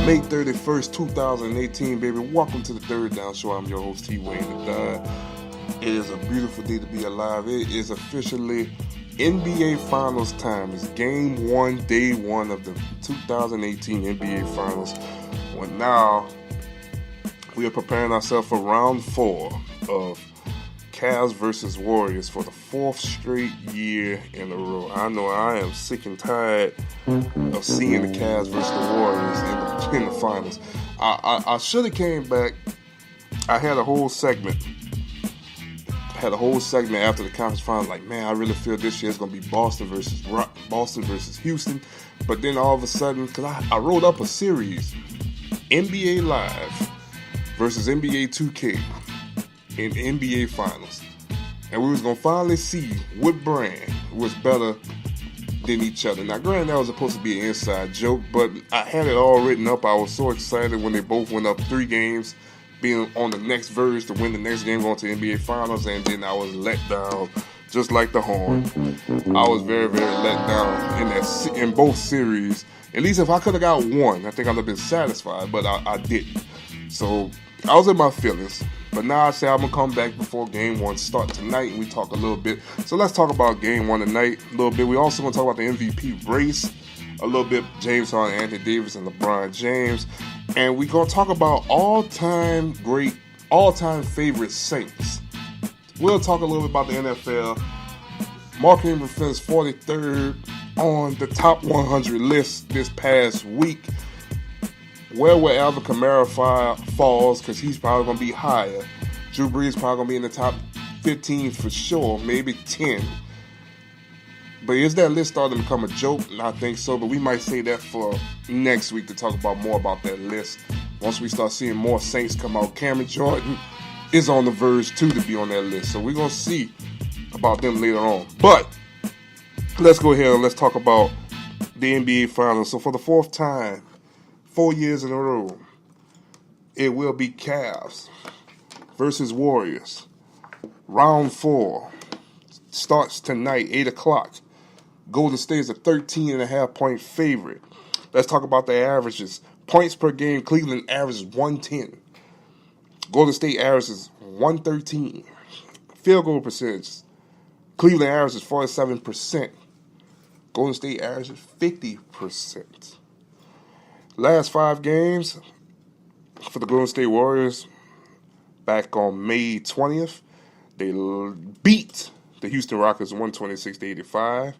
May 31st, 2018, baby. Welcome to the Third Down Show. I'm your host, T. Wayne the Third. It is a beautiful day to be alive. It is officially NBA Finals time. It's game one, day one of the 2018 NBA Finals. Well, now we are preparing ourselves for round four of Cavs versus Warriors for the fourth straight year in a row. I know I am sick and tired of seeing the Cavs versus the Warriors in the finals. I should have came back. I had a whole segment. After the conference finals. Like, man, I really feel this year is going to be Boston versus Houston. But then all of a sudden, because I wrote up a series, NBA Live versus NBA 2K in the NBA Finals. And we was going to finally see what brand was better than each other. Now, granted, that was supposed to be an inside joke, but I had it all written up. I was so excited when they both went up 3 games, being on the next verge to win the next game, going to the NBA Finals, and then I was let down, just like the Horn. I was very, very let down in both series. At least if I could have got one, I think I'd have been satisfied, but I didn't. So I was in my feelings. But now I say I'm going to come back before game one start tonight, and we talk a little bit. So let's talk about game one tonight a little bit. We also going to talk about the MVP race a little bit. James Harden, Anthony Davis, and LeBron James. And we're going to talk about all-time favorite Saints. We'll talk a little bit about the NFL. Mark Ingram finished 43rd on the top 100 list this past week. Where Alvin Kamara falls, because he's probably going to be higher. Drew Brees probably going to be in the top 15 for sure, maybe 10. But is that list starting to become a joke? I think so, but we might say that for next week to talk about more about that list. Once we start seeing more Saints come out, Cameron Jordan is on the verge too to be on that list. So we're going to see about them later on. But let's go ahead and let's talk about the NBA Finals. So for the fourth time, 4 years in a row, it will be Cavs versus Warriors. Round 4 starts tonight, 8 o'clock. Golden State is a 13.5-point favorite. Let's talk about the averages. Points per game, Cleveland averages 110. Golden State averages 113. Field goal percentage, Cleveland averages 47%. Golden State averages 50%. Last 5 games for the Golden State Warriors, back on May 20th, they beat the Houston Rockets 126-85.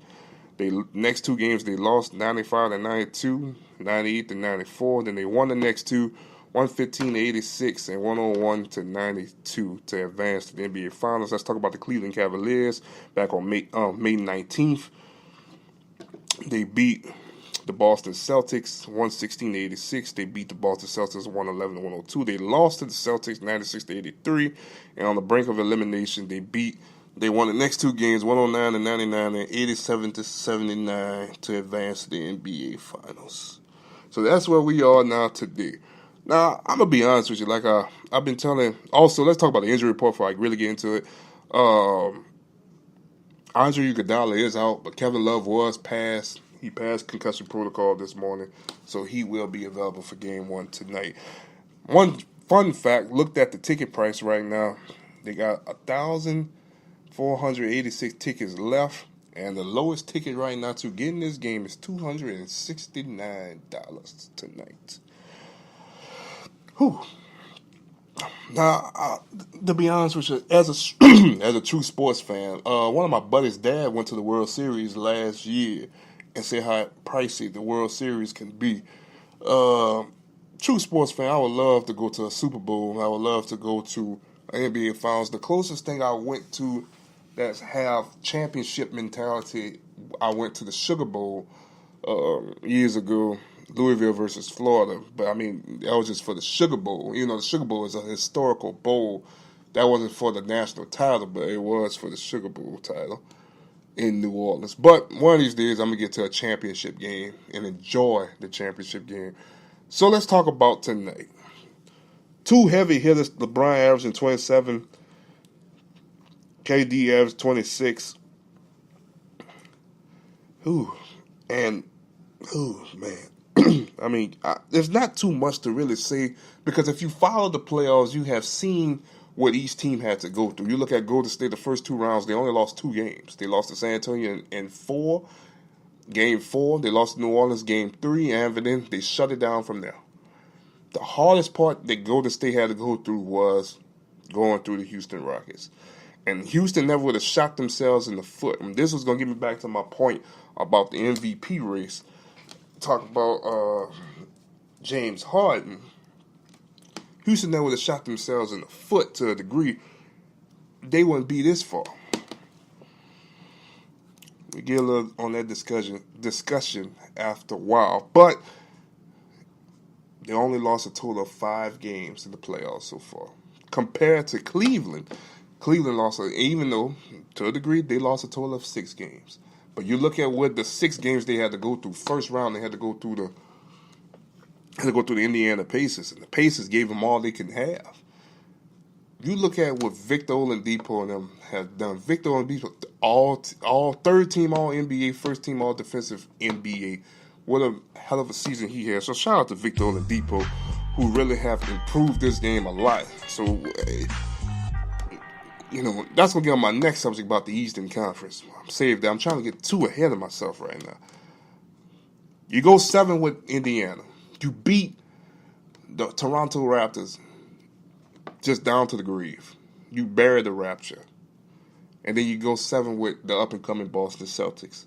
Next 2 games they lost 95-92, 98-94. Then they won the next 2, 115-86 and 101-92 to advance to the NBA Finals. Let's talk about the Cleveland Cavaliers back on May 19th. They beat the Boston Celtics 116-86. They beat the Boston Celtics 111-102. They lost to the Celtics 96-83. And on the brink of elimination, they won the next 2 games 109-99 and 87-79 to advance to the NBA Finals. So that's where we are now today. Now, I'm going to be honest with you. Like I've been telling. Also, let's talk about the injury report before I really get into it. Andre Iguodala is out, but Kevin Love was passed. He passed concussion protocol this morning, so he will be available for game 1 tonight. One fun fact, looked at the ticket price right now. They got 1,486 tickets left, and the lowest ticket right now to get in this game is $269 tonight. Whew. Now, to be honest with you, as a true sports fan, one of my buddy's dad went to the World Series last year and said how pricey the World Series can be. True sports fan, I would love to go to a Super Bowl. I would love to go to an NBA Finals. The closest thing I went to that have championship mentality, I went to the Sugar Bowl years ago. Louisville versus Florida. But, I mean, that was just for the Sugar Bowl. You know, the Sugar Bowl is a historical bowl. That wasn't for the national title, but it was for the Sugar Bowl title in New Orleans. But one of these days, I'm going to get to a championship game and enjoy the championship game. So let's talk about tonight. 2 heavy hitters, LeBron averaging 27, KD averaged 26. Man. I mean, there's not too much to really say because if you follow the playoffs, you have seen what each team had to go through. You look at Golden State, the first 2 rounds, they only lost 2 games. They lost to San Antonio in game 4. They lost to New Orleans game 3, and then they shut it down from there. The hardest part that Golden State had to go through was going through the Houston Rockets. And Houston never would have shot themselves in the foot. And this was going to get me back to my point about the MVP race. Talk about James Harden. Houston never would have shot themselves in the foot to a degree. They wouldn't be this far. We get a little on that discussion after a while. But they only lost a total of 5 games in the playoffs so far. Compared to Cleveland, Cleveland lost, even though to a degree they lost a total of 6 games. But you look at what the 6 games they had to go through. First round they had to go through the Indiana Pacers, and the Pacers gave them all they could have. You look at what Victor Oladipo and them have done. Victor Oladipo, all third team All NBA, first team All Defensive NBA. What a hell of a season he has. So shout out to Victor Oladipo, who really have improved this game a lot. So, that's going to get on my next subject about the Eastern Conference. I'm saved that. I'm trying to get too ahead of myself right now. You go 7 with Indiana. You beat the Toronto Raptors just down to the grave. You bury the Rapture. And then you go 7 with the up-and-coming Boston Celtics.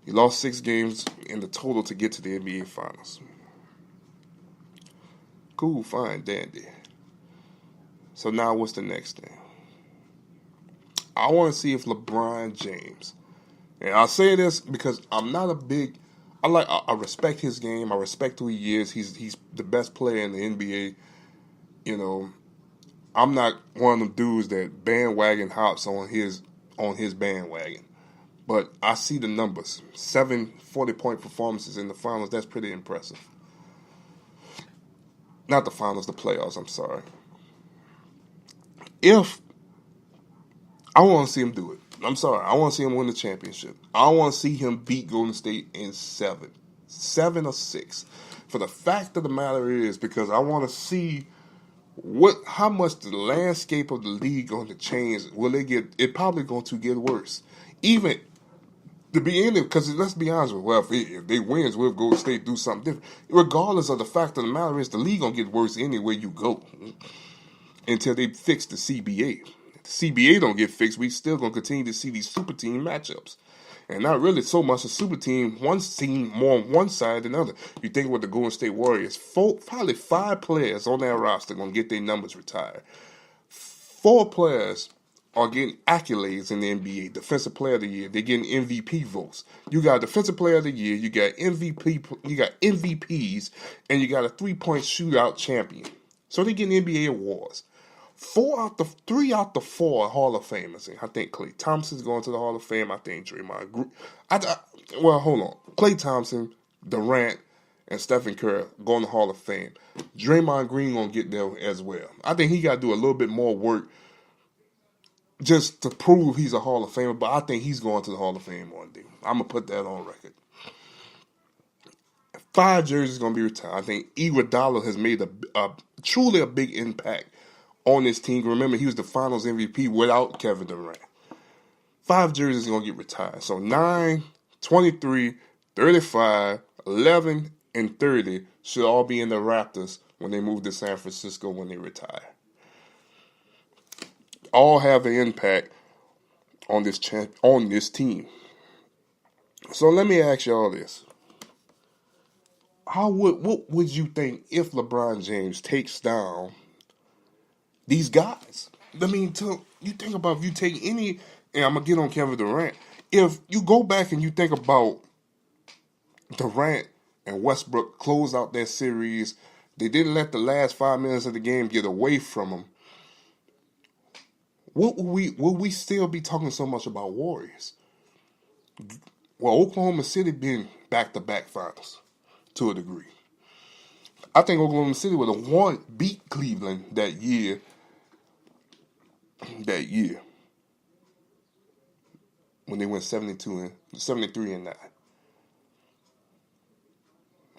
You lost 6 games in the total to get to the NBA Finals. Cool, fine, dandy. So now what's the next thing? I want to see if LeBron James, and I'll say this because I'm not I respect his game. I respect who he is. He's the best player in the NBA. I'm not one of them dudes that bandwagon hops on his bandwagon. But I see the numbers. 7 40-point performances in the finals. That's pretty impressive. Not the finals, the playoffs, I'm sorry. If I want to see him do it. I'm sorry. I want to see him win the championship. I want to see him beat Golden State in 7. 7 or 6. For the fact of the matter is, because I want to see how much the landscape of the league going to change. It probably going to get worse. Even to be in it, because let's be honest with you, well, if they wins, we'll Golden State do something different. Regardless of the fact of the matter is, the league going to get worse anywhere you go until they fix the CBA. If the CBA don't get fixed, we still going to continue to see these super team matchups. And not really so much a super team, one team more on one side than the other. You think with the Golden State Warriors, probably 5 players on that roster going to get their numbers retired. 4 players are getting accolades in the NBA. Defensive Player of the Year. They're getting MVP votes. You got Defensive Player of the Year. You got MVP. You got MVPs, and you got a 3-point shootout champion. So they're getting NBA awards. 3 out the 4 Hall of Famers. I think Klay Thompson's going to the Hall of Fame. I think Draymond Green. Well, hold on. Klay Thompson, Durant, and Stephen Curry going to the Hall of Fame. Draymond Green going to get there as well. I think he got to do a little bit more work just to prove he's a Hall of Famer, but I think he's going to the Hall of Fame one day. I'm going to put that on record. 5 jerseys going to be retired. I think Iguodala has made truly a big impact on this team. Remember, he was the Finals MVP without Kevin Durant. 5 jerseys are going to get retired. So 9, 23, 35, 11, and 30 should all be in the Raptors when they move to San Francisco when they retire. All have an impact on this team. So let me ask y'all this. What would you think if LeBron James takes down these guys? I mean, you think about if you take any, and I'm going to get on Kevin Durant, if you go back and you think about Durant and Westbrook close out their series, they didn't let the last 5 minutes of the game get away from them. Will we still be talking so much about Warriors? Well, Oklahoma City been back-to-back finals to a degree. I think Oklahoma City would have beat Cleveland that year. When they went 73 and 9.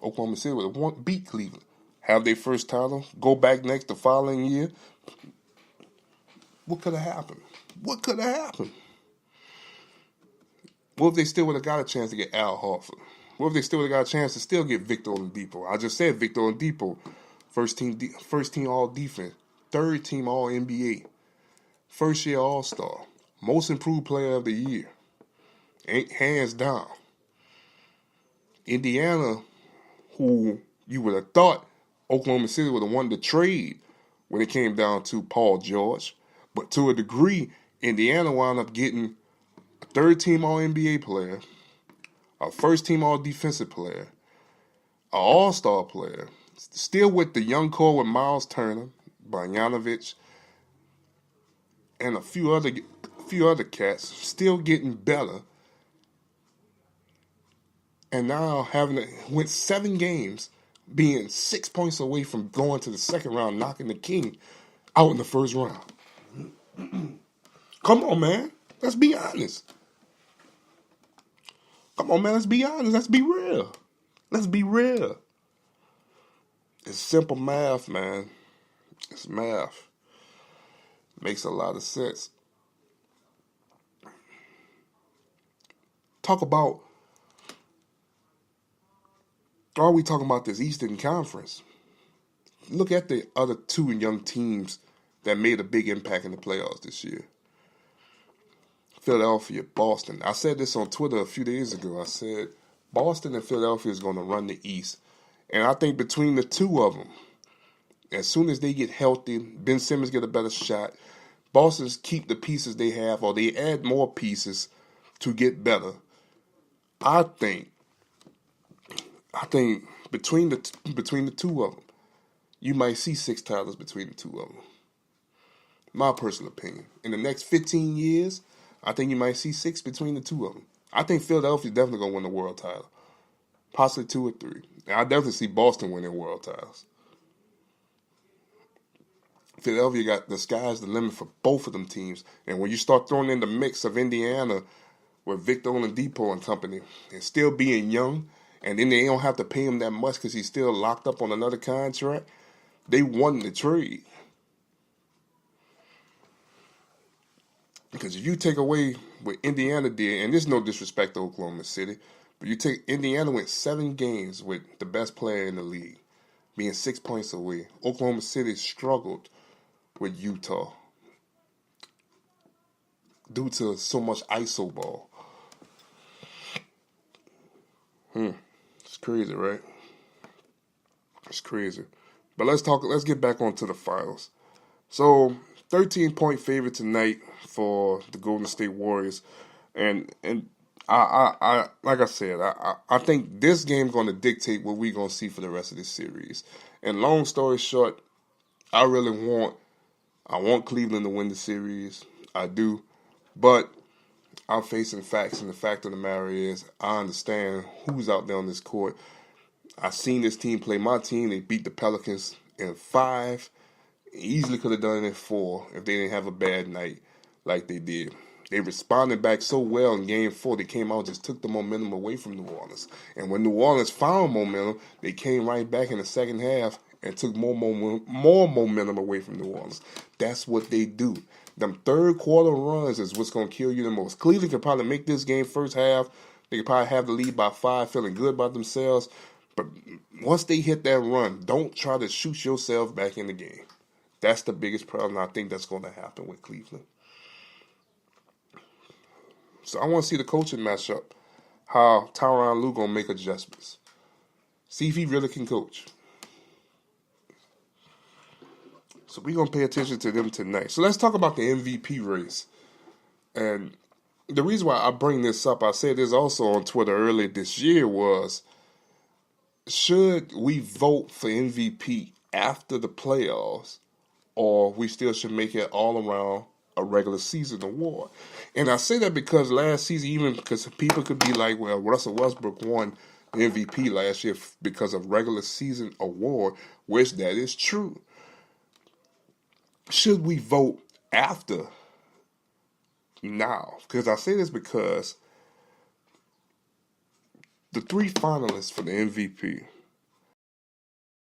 Oklahoma City would have beat Cleveland. Have their first title, go back next the following year. What could have happened? What could have happened? What if they still would have got a chance to get Al Horford? What if they still would have got a chance to still get Victor Oladipo? I just said Victor Oladipo, first team All Defense, third team All NBA, first year All Star, most improved player of the year, hands down. Indiana, who you would have thought Oklahoma City would have won the trade when it came down to Paul George, but to a degree, Indiana wound up getting a third-team All-NBA player, a first-team All-Defensive player, an All-Star player, still with the young core with Miles Turner, Bogdanovic, and a few other cats, still getting better. And now went 7 games, being 6 points away from going to the second round, knocking the King out in the first round. Come on, man. Let's be honest. Come on, man. Let's be honest. Let's be real. Let's be real. It's simple math, man. It's math. Makes a lot of sense. Are we talking about this Eastern Conference? Look at the other 2 young teams that made a big impact in the playoffs this year. Philadelphia, Boston. I said this on Twitter a few days ago. I said Boston and Philadelphia is going to run the East. And I think between the 2 of them, as soon as they get healthy, Ben Simmons get a better shot, Boston keep the pieces they have or they add more pieces to get better. I think between the 2 of them, you might see 6 titles between the 2 of them. My personal opinion. In the next 15 years, I think you might see 6 between the 2 of them. I think Philadelphia's definitely going to win the world title. Possibly 2 or 3. And I definitely see Boston winning world titles. Philadelphia got the sky's the limit for both of them teams. And when you start throwing in the mix of Indiana with Victor Oladipo and company, and still being young, and then they don't have to pay him that much because he's still locked up on another contract, they won the trade. Because if you take away what Indiana did, and there's no disrespect to Oklahoma City, but you take Indiana went 7 games with the best player in the league, being 6 points away. Oklahoma City struggled with Utah due to so much ISO ball. It's crazy, right? It's crazy. But let's get back onto the finals. So 13-point favorite tonight for the Golden State Warriors. And I like I said, I think this game's going to dictate what we're going to see for the rest of this series. And long story short, I want Cleveland to win the series. I do. But I'm facing facts, and the fact of the matter is I understand who's out there on this court. I've seen this team play my team. They beat the Pelicans in 5. Easily could have done it in 4 if they didn't have a bad night like they did. They responded back so well in Game 4. They came out and just took the momentum away from New Orleans. And when New Orleans found momentum, they came right back in the second half and took more momentum away from New Orleans. That's what they do. Them third quarter runs is what's going to kill you the most. Cleveland could probably make this game first half. They could probably have the lead by 5, feeling good about themselves. But once they hit that run, don't try to shoot yourself back in the game. That's the biggest problem I think that's going to happen with Cleveland. So I want to see the coaching matchup, how Tyronn Lue going to make adjustments. See if he really can coach. So we're going to pay attention to them tonight. So let's talk about the MVP race. And the reason why I bring this up, I said this also on Twitter earlier this year, was should we vote for MVP after the playoffs, or we still should make it all around a regular season award? And I say that because last season, even because people could be like, well, Russell Westbrook won the MVP last year because of regular season award, which that is true. Should we vote after now? Because I say this because the 3 finalists for the MVP,